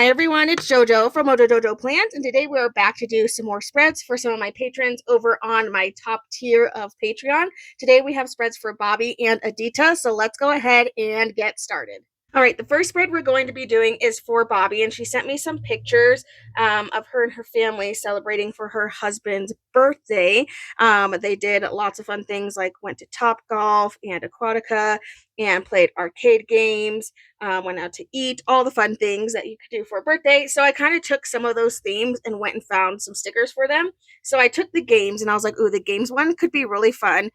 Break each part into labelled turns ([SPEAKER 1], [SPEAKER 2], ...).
[SPEAKER 1] everyone, it's JoJo from Mojo Jojo Plans, and today we're back to do some more spreads for some of my patrons over on my top tier of Patreon. Today we have spreads for Bobby and Adidas, so let's go ahead and get started. All right, the first spread we're going to be doing is for Bobby, and she sent me some pictures of her and her family celebrating for her husband's birthday. They did lots of fun things like went to Top Golf and Aquatica and played arcade games, went out to eat, all the fun things that you could do for a birthday. So I kind of took some of those themes and went and found some stickers for them. So I took the games and I was like, ooh, the games one could be really fun.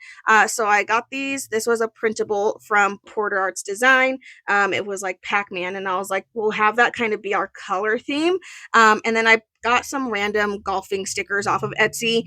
[SPEAKER 1] So I got these. This was a printable from Porter Arts Design. It was like Pac-Man, and I was like, we'll have that kind of be our color theme. And then I got some random golfing stickers off of Etsy,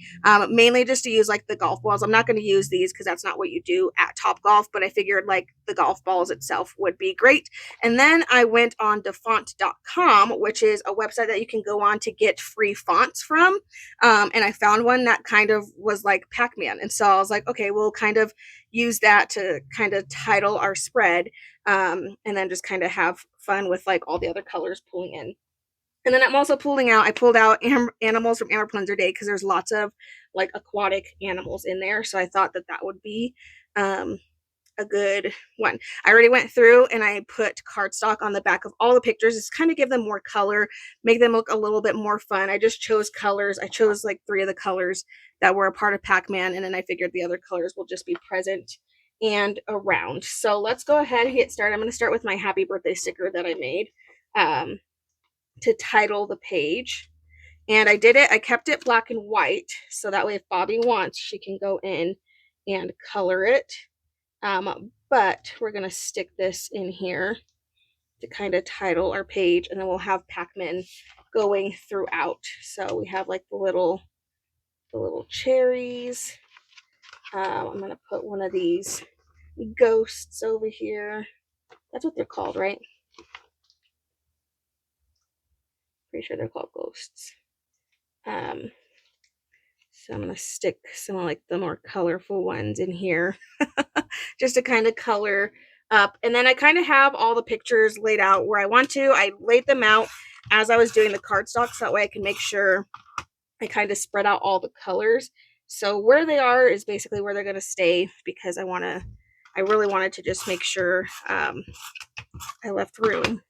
[SPEAKER 1] mainly just to use like the golf balls. I'm not going to use these because that's not what you do at Top Golf, but I figured like the golf balls itself would be great. And then I went on defont.com, which is a website that you can go on to get free fonts from. And I found one that kind of was like Pac-Man. And so I was like, okay, we'll kind of use that to kind of title our spread, and then just kind of have fun with like all the other colors pulling in. And then I'm also I pulled out animals from Amber Plunger Day because there's lots of like aquatic animals in there. So I thought that that would be a good one. I already went through and I put cardstock on the back of all the pictures. Just kind of give them more color, make them look a little bit more fun. I just chose colors. I chose like 3 of the colors that were a part of Pac-Man, and then I figured the other colors will just be present and around. So let's go ahead and get started. I'm going to start with my happy birthday sticker that I made to title the page. And I kept it black and white, so that way if Bobby wants, she can go in and color it. But we're going to stick this in here to kind of title our page, and then we'll have Pac-Man going throughout. So we have like the little cherries. I'm going to put one of these ghosts over here. That's what they're called, right? Pretty sure they're called ghosts. So I'm going to stick some of like the more colorful ones in here just to kind of color up. And then I kind of have all the pictures laid out where I want to. I laid them out as I was doing the cardstock, so that way I can make sure I kind of spread out all the colors. So where they are is basically where they're going to stay, because I really wanted to just make sure I left room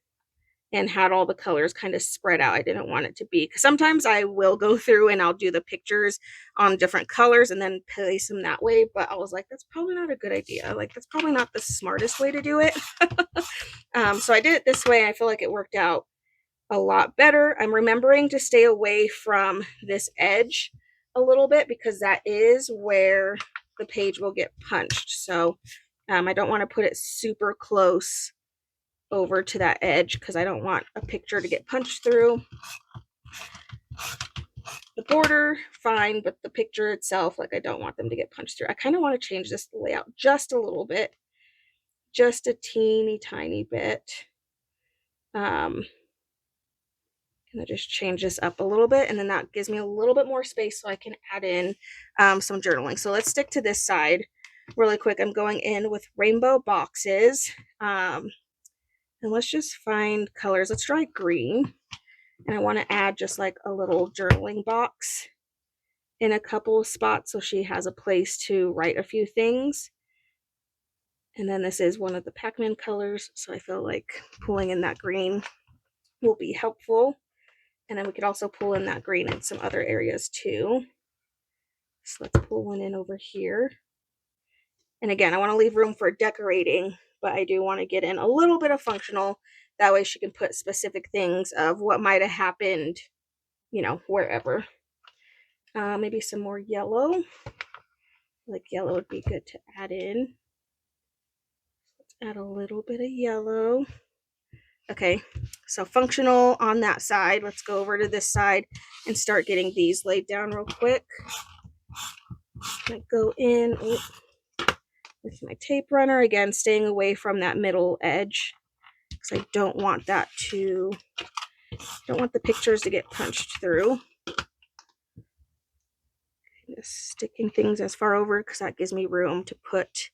[SPEAKER 1] and had all the colors kind of spread out. I didn't want it to be, because sometimes I will go through and I'll do the pictures on different colors and then place them that way, but I was like, that's probably not a good idea. Like, that's probably not the smartest way to do it. So I did it this way. I feel like it worked out a lot better. I'm remembering to stay away from this edge a little bit, because that is where the page will get punched. So I don't want to put it super close over to that edge, because I don't want a picture to get punched through. The border, fine, but the picture itself, like, I don't want them to get punched through. I kind of want to change this layout just a little bit, just a teeny tiny bit. Gonna just change this up a little bit, and then that gives me a little bit more space so I can add in some journaling. So let's stick to this side really quick. I'm going in with rainbow boxes. And let's just find colors. Let's try green. And I want to add just like a little journaling box in a couple of spots so she has a place to write a few things. And then this is one of the Pac-Man colors, so I feel like pulling in that green will be helpful. And then we could also pull in that green in some other areas too. So let's pull one in over here. And again, I want to leave room for decorating, but I do want to get in a little bit of functional. That way she can put specific things of what might have happened, you know, wherever. Maybe some more yellow. Like yellow would be good to add in. Let's add a little bit of yellow. Okay, so functional on that side. Let's go over to this side and start getting these laid down real quick. I go in with my tape runner, again, staying away from that middle edge, because I don't want the pictures to get punched through. Just sticking things as far over, because that gives me room to put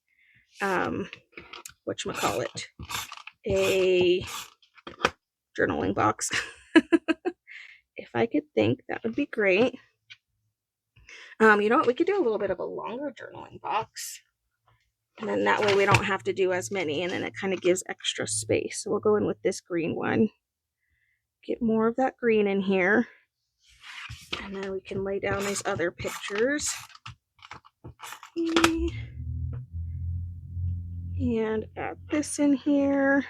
[SPEAKER 1] whatchamacallit, a journaling box. If I could think, that would be great. You know what? We could do a little bit of a longer journaling box. And then that way we don't have to do as many, and then it kind of gives extra space. So we'll go in with this green one. Get more of that green in here. And then we can lay down these other pictures. And add this in here.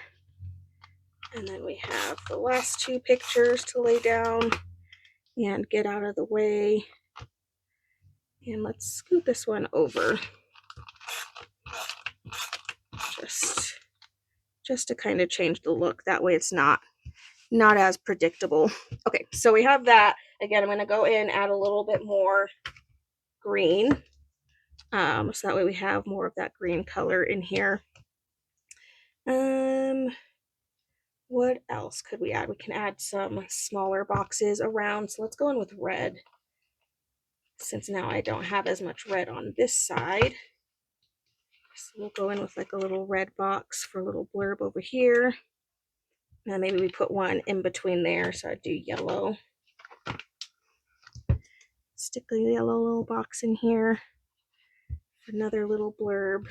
[SPEAKER 1] And then we have the last two pictures to lay down and get out of the way. And let's scoot this one over. Just to kind of change the look. That way it's not as predictable. Okay, so we have that. Again, I'm going to go in, add a little bit more green. So that way we have more of that green color in here. What else could we add? We can add some smaller boxes around. So let's go in with red. Since now I don't have as much red on this side. So we'll go in with like a little red box for a little blurb over here. And maybe we put one in between there. So I'd do yellow. Stick a yellow little box in here. Another little blurb.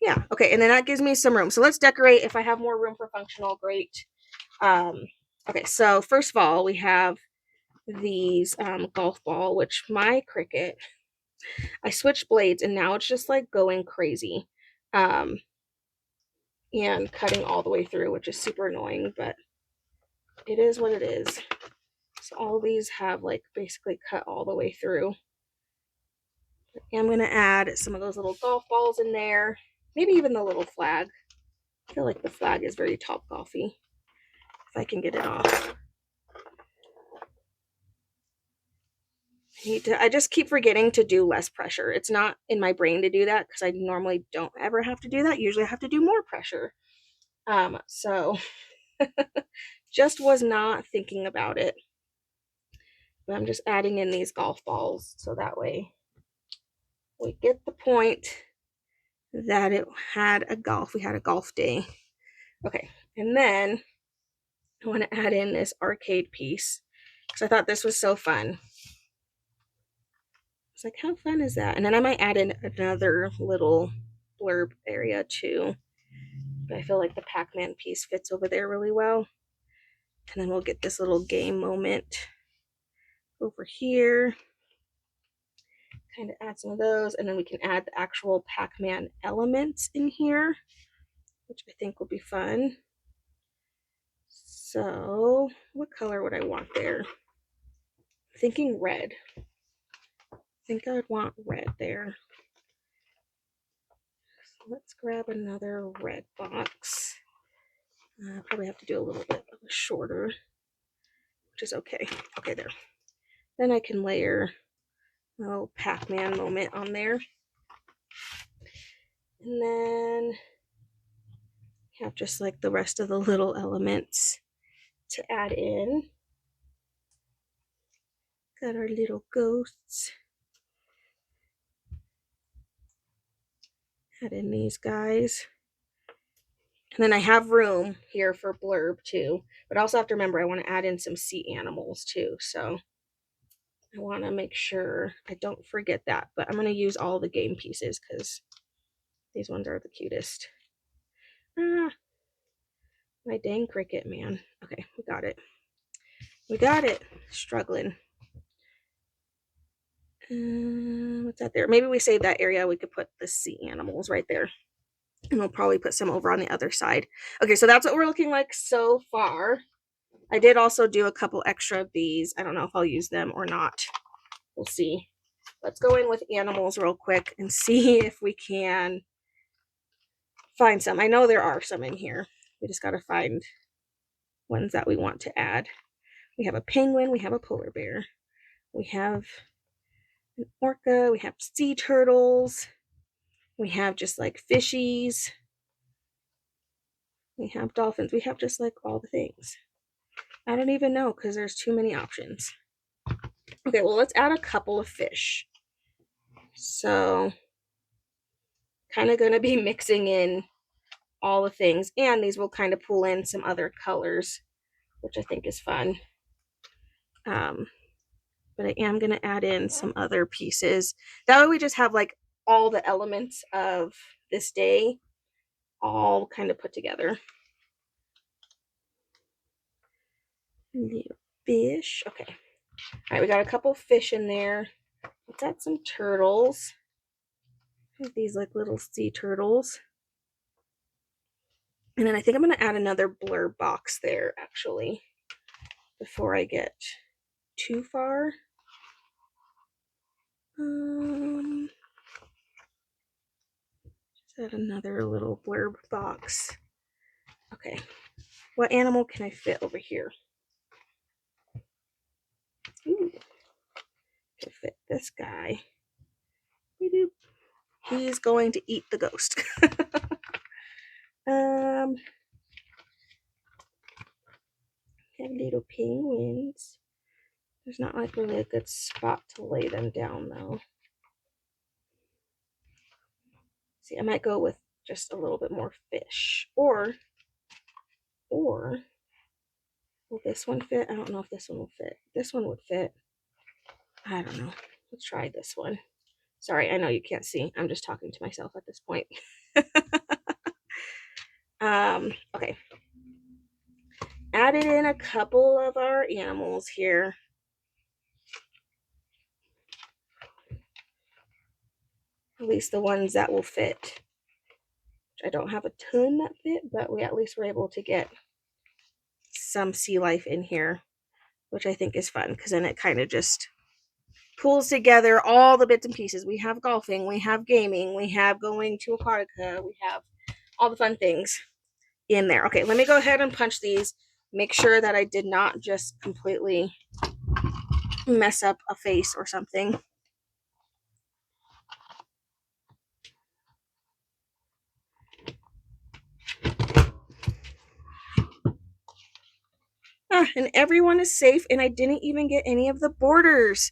[SPEAKER 1] Yeah, okay, and then that gives me some room. So let's decorate. If I have more room for functional, great. Okay, so first of all, we have these golf ball, which my Cricut, I switched blades and now it's just like going crazy. And cutting all the way through, which is super annoying, but it is what it is. So all of these have like basically cut all the way through. And I'm going to add some of those little golf balls in there. Maybe even the little flag. I feel like the flag is very Top Golfy. If I can get it off. I just keep forgetting to do less pressure. It's not in my brain to do that because I normally don't ever have to do that. Usually I have to do more pressure. So just was not thinking about it. But I'm just adding in these golf balls so that way we get the point that we had a golf day. Okay, and then I want to add in this arcade piece because I thought this was so fun. It's like, how fun is that? And then I might add in another little blurb area too. But I feel like the Pac-Man piece fits over there really well. And then we'll get this little game moment over here. Kind of add some of those. And then we can add the actual Pac-Man elements in here, which I think will be fun. So what color would I want there? I'm thinking red. I think I would want red there. So let's grab another red box. Probably have to do a little bit of a shorter, which is okay. Okay, there. Then I can layer a little Pac-Man moment on there. And then have just like the rest of the little elements to add in. Got our little ghosts. Add in these guys. And then I have room here for blurb too. But I also have to remember I want to add in some sea animals too. So I want to make sure I don't forget that. But I'm going to use all the game pieces because these ones are the cutest. My dang Cricut, man. Okay, we got it. We got it. Struggling. What's that there? Maybe we save that area. We could put the sea animals right there. And we'll probably put some over on the other side. Okay, so that's what we're looking like so far. I did also do a couple extra of these. I don't know if I'll use them or not. We'll see. Let's go in with animals real quick and see if we can find some. I know there are some in here. We just got to find ones that we want to add. We have a penguin. We have a polar bear. We have an orca. We have sea turtles. We have just like fishies. We have dolphins. We have just like all the things. I don't even know because there's too many options. Okay, well, let's add a couple of fish. So, kind of going to be mixing in all the things. And these will kind of pull in some other colors which I think is fun. But I am going to add in some other pieces. That way we just have like all the elements of this day all kind of put together. Little fish. Okay. All right, we got a couple fish in there. Let's add some turtles. These like little sea turtles. And then I think I'm going to add another blur box there actually before I get too far. Just add another little blurb box. Okay. What animal can I fit over here? Ooh. Can fit this guy. He's going to eat the ghost. Have little penguins. There's not like really a good spot to lay them down though. See, I might go with just a little bit more fish. Or will this one fit? I don't know if this one will fit. This one would fit. I don't know. Let's try this one. Sorry, I know you can't see. I'm just talking to myself at this point. Okay. Added in a couple of our animals here. At least the ones that will fit. I don't have a ton that fit, but we at least were able to get some sea life in here, which I think is fun because then it kind of just pulls together all the bits and pieces. We have golfing, we have gaming, we have going to Aquatica, we have all the fun things in there. Okay, let me go ahead and punch these. Make sure that I did not just completely mess up a face or something. And everyone is safe, and I didn't even get any of the borders.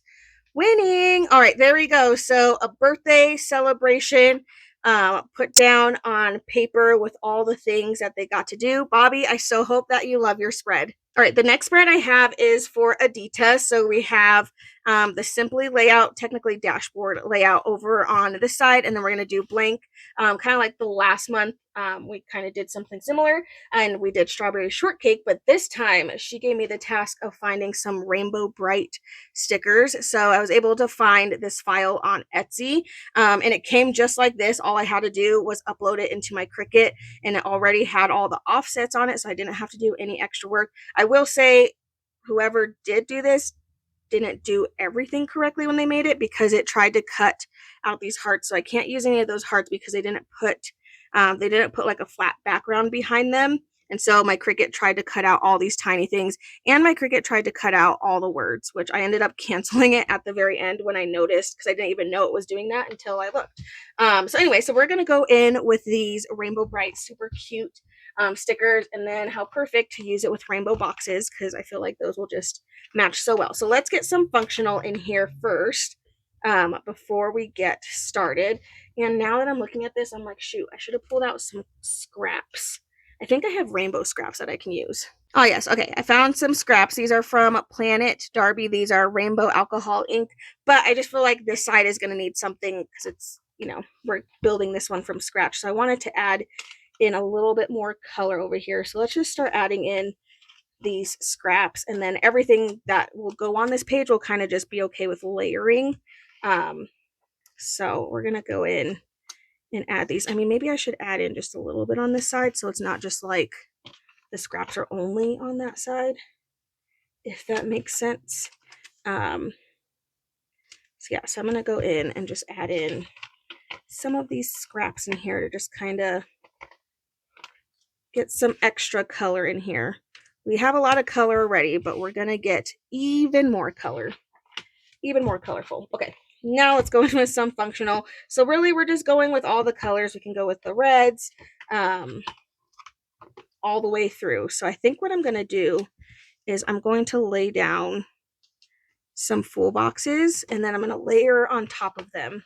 [SPEAKER 1] Winning. All right, there we go. So a birthday celebration put down on paper with all the things that they got to do. Bobby, I so hope that you love your spread. All right, the next spread I have is for Adidas. So we have the Simply layout, technically dashboard layout over on this side, and then we're going to do blank, kind of like the last month. We kind of did something similar, and we did strawberry shortcake, but this time she gave me the task of finding some Rainbow Bright stickers. So I was able to find this file on Etsy, and it came just like this. All I had to do was upload it into my Cricut, and it already had all the offsets on it, so I didn't have to do any extra work. I will say whoever did do this didn't do everything correctly when they made it, because it tried to cut out these hearts. So I can't use any of those hearts because they didn't put like a flat background behind them. And so my Cricut tried to cut out all these tiny things, and my Cricut tried to cut out all the words, which I ended up canceling it at the very end when I noticed, because I didn't even know it was doing that until I looked. So anyway, so we're going to go in with these Rainbow Bright super cute stickers, and then how perfect to use it with rainbow boxes, because I feel like those will just match so well. So let's get some functional in here first before we get started. And now that I'm looking at this, I'm like, shoot, I should have pulled out some scraps. I think I have rainbow scraps that I can use. Oh yes, okay, I found some scraps. These are from Planet Darby. These are rainbow alcohol ink, but I just feel like this side is going to need something because it's, we're building this one from scratch. So I wanted to add in a little bit more color over here. So let's just start adding in these scraps, and then everything that will go on this page will kind of just be okay with layering. So we're going to go in and add these. I mean, maybe I should add in just a little bit on this side, so it's not just like the scraps are only on that side, if that makes sense. So yeah, so I'm going to go in and just add in some of these scraps in here to just kind of get some extra color in here. We have a lot of color already, but we're going to get even more color, even more colorful. Okay, now let's go in with some functional. So really, we're just going with all the colors. We can go with the reds all the way through. So I think what I'm going to do is I'm going to lay down some full boxes, and then I'm going to layer on top of them.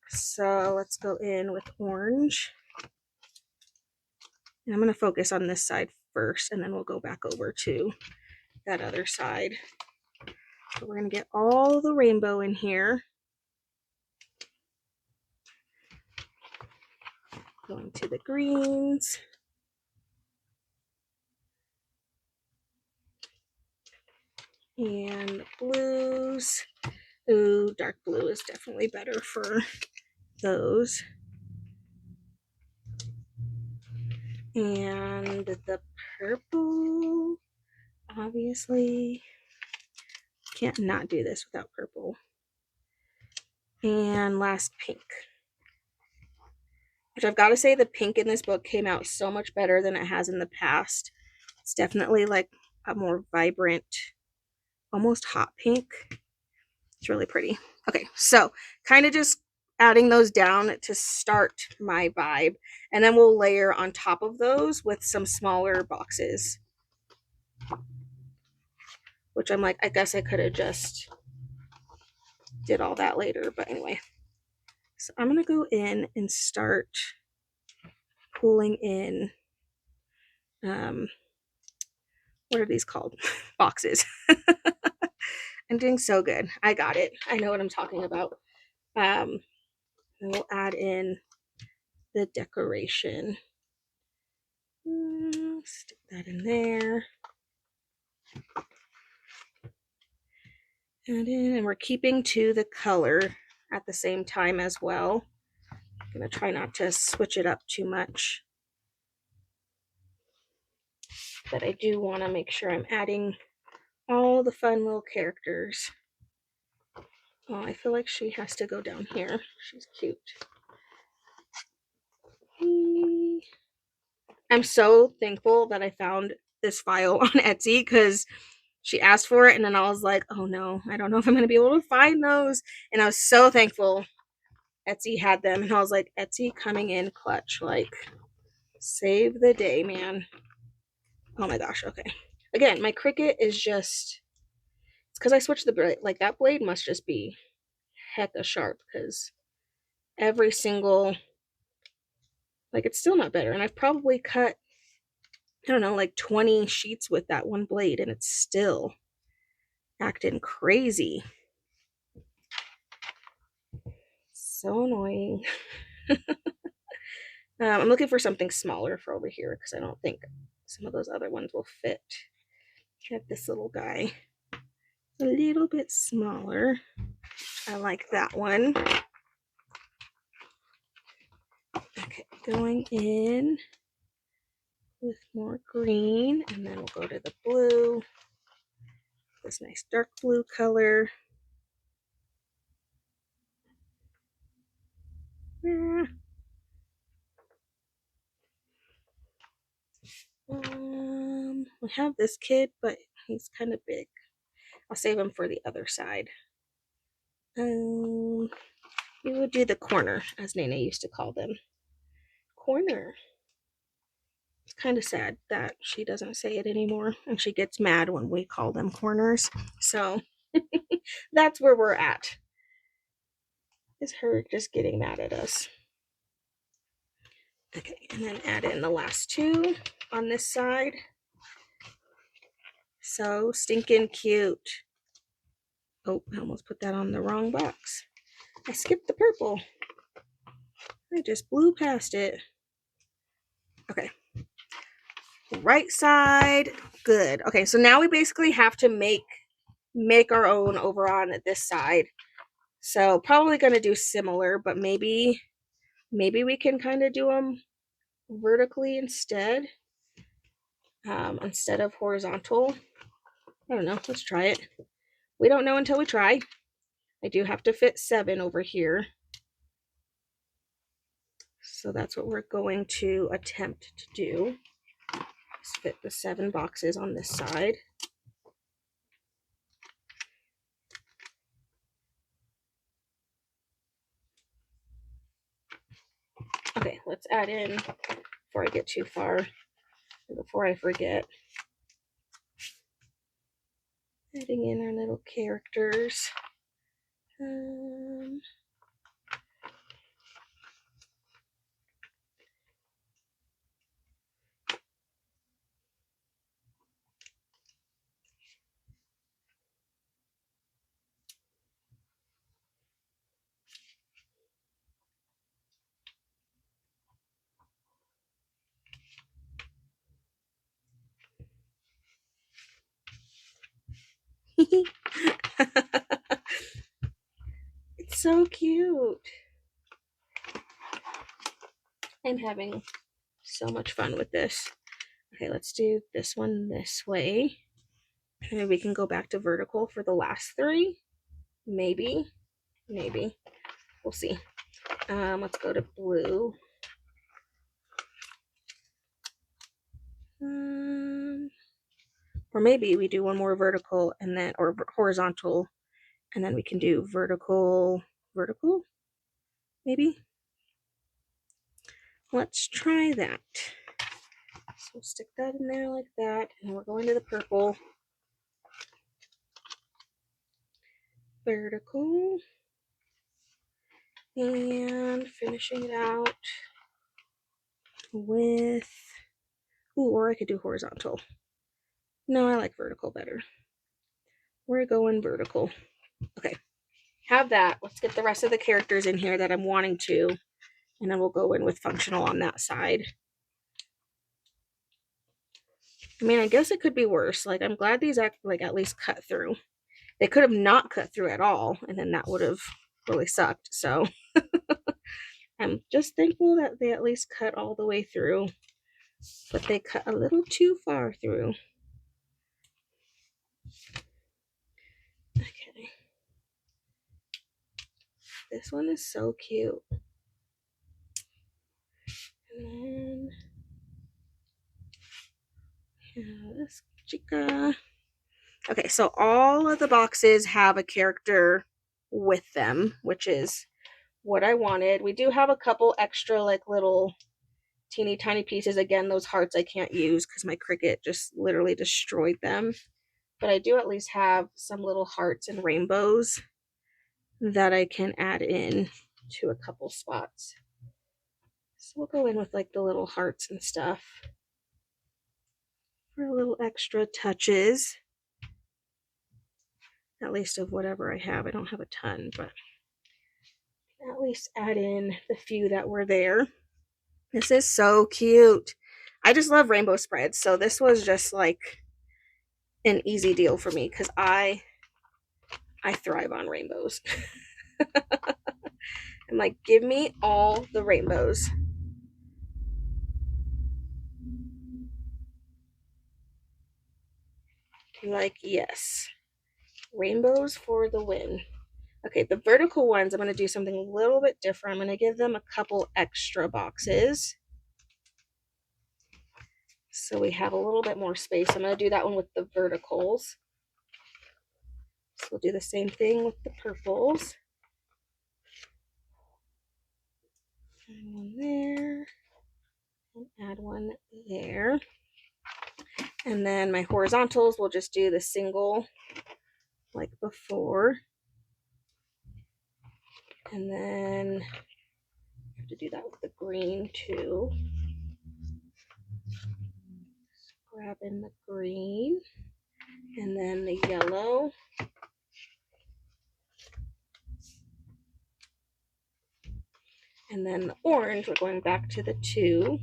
[SPEAKER 1] So let's go in with orange. And I'm going to focus on this side first, and then we'll go back over to that other side. So we're going to get all the rainbow in here. Going to the greens. And blues. Ooh, dark blue is definitely better for those. And the purple, obviously, can't not do this without purple. And last, pink. Which I've got to say, the pink in this book came out so much better than it has in the past. It's definitely like a more vibrant, almost hot pink. It's really pretty. Okay, so kind of just adding those down to start my vibe, and then we'll layer on top of those with some smaller boxes, which I'm like, I guess I could have just did all that later, but anyway. So I'm gonna go in and start pulling in what are these called? Boxes. I'm doing so good. I got it. I know what I'm talking about. And we'll add in the decoration. Stick that in there. Add in, and we're keeping to the color at the same time as well. I'm gonna try not to switch it up too much, but I do want to make sure I'm adding all the fun little characters. Oh, I feel like she has to go down here. She's cute. I'm so thankful that I found this file on Etsy because she asked for it, and then I was like, oh no, I don't know if I'm going to be able to find those. And I was so thankful Etsy had them, and I was like, Etsy coming in clutch, like, save the day, man. Oh my gosh, okay. Again, my Cricut is just, it's because I switched the blade. Like, that blade must just be hecka sharp, because every single, like, it's still not better. And I've probably cut, I don't know, like 20 sheets with that one blade, and it's still acting crazy. So annoying. I'm looking for something smaller for over here because I don't think some of those other ones will fit. Get this little guy a little bit smaller. I like that one. Okay, going in with more green, and then we'll go to the blue. This nice dark blue color. Yeah. We have this kid, but he's kind of big. I'll save him for the other side. We will do the corner, as Nene used to call them. Corner. It's kind of sad that she doesn't say it anymore, and she gets mad when we call them corners. So that's where we're at. Is her just getting mad at us. Okay, and then add in the last two on this side. So stinking cute. Oh, I almost put that on the wrong box. I skipped the purple. I just blew past it. Okay. Right side, good. Okay, so now we basically have to make our own over on this side. So probably going to do similar, but maybe we can kind of do them vertically instead of horizontal. I don't know. Let's try it. We don't know until we try. I do have to fit 7 over here. So that's what we're going to attempt to do. Just fit the 7 boxes on this side. Okay, let's add in, before I get too far, before I forget, adding in our little characters. so cute. I'm having so much fun with this. Okay, let's do this one this way. And then we can go back to vertical for the last three. Maybe. We'll see. Let's go to blue. Or maybe we do one more vertical and then, or horizontal, and then we can do vertical, maybe. Let's try that. So stick that in there like that, and we're going to the purple. Vertical. And finishing it out with, or I could do horizontal. No, I like vertical better. We're going vertical. Okay, have that. Let's get the rest of the characters in here that I'm wanting to, and then we'll go in with functional on that side. I mean, I guess it could be worse. Like, I'm glad these act like at least cut through. They could have not cut through at all, and then that would have really sucked. So I'm just thankful that they at least cut all the way through, but they cut a little too far through. Okay. This one is so cute. And then this chica. Okay, so all of the boxes have a character with them, which is what I wanted. We do have a couple extra like little teeny tiny pieces. Again, those hearts I can't use because my Cricut just literally destroyed them. But I do at least have some little hearts and rainbows that I can add in to a couple spots. So we'll go in with like the little hearts and stuff for a little extra touches. At least of whatever I have. I don't have a ton, but at least add in the few that were there. This is so cute. I just love rainbow spreads, so this was just like an easy deal for me because I thrive on rainbows. I'm like, give me all the rainbows. I'm like, yes. Rainbows for the win. Okay, the vertical ones, I'm going to do something a little bit different. I'm going to give them a couple extra boxes, so we have a little bit more space. I'm going to do that one with the verticals. So we'll do the same thing with the purples. Add one there, and add one there. And then my horizontals, we'll just do the single like before. And then I have to do that with the green too. Just grab in the green and then the yellow. And then the orange, we're going back to the 2.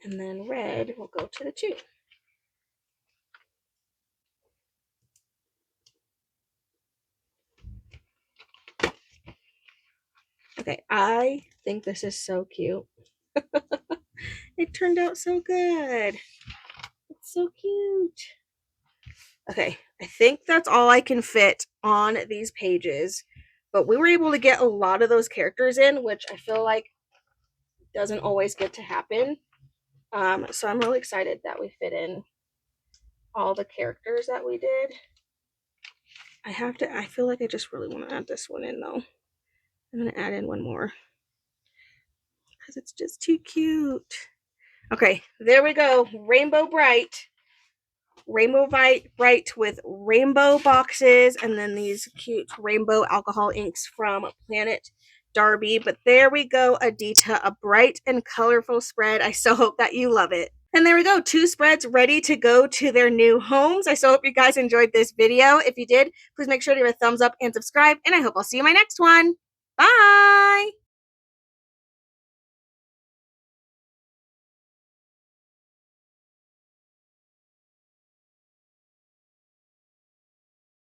[SPEAKER 1] And then red, we'll go to the 2. Okay, I think this is so cute. It turned out so good. It's so cute. Okay, I think that's all I can fit on these pages, but we were able to get a lot of those characters in, which I feel like doesn't always get to happen. So I'm really excited that we fit in all the characters that we did. I feel like I just really want to add this one in though. I'm going to add in one more because it's just too cute. Okay, there we go. Rainbow Bright with rainbow boxes, and then these cute rainbow alcohol inks from Planet Darby. But there we go, Adita, a bright and colorful spread. I so hope that you love it. And there we go, 2 spreads ready to go to their new homes. I so hope you guys enjoyed this video. If you did, please make sure to give a thumbs up and subscribe, and I hope I'll see you in my next one. Bye!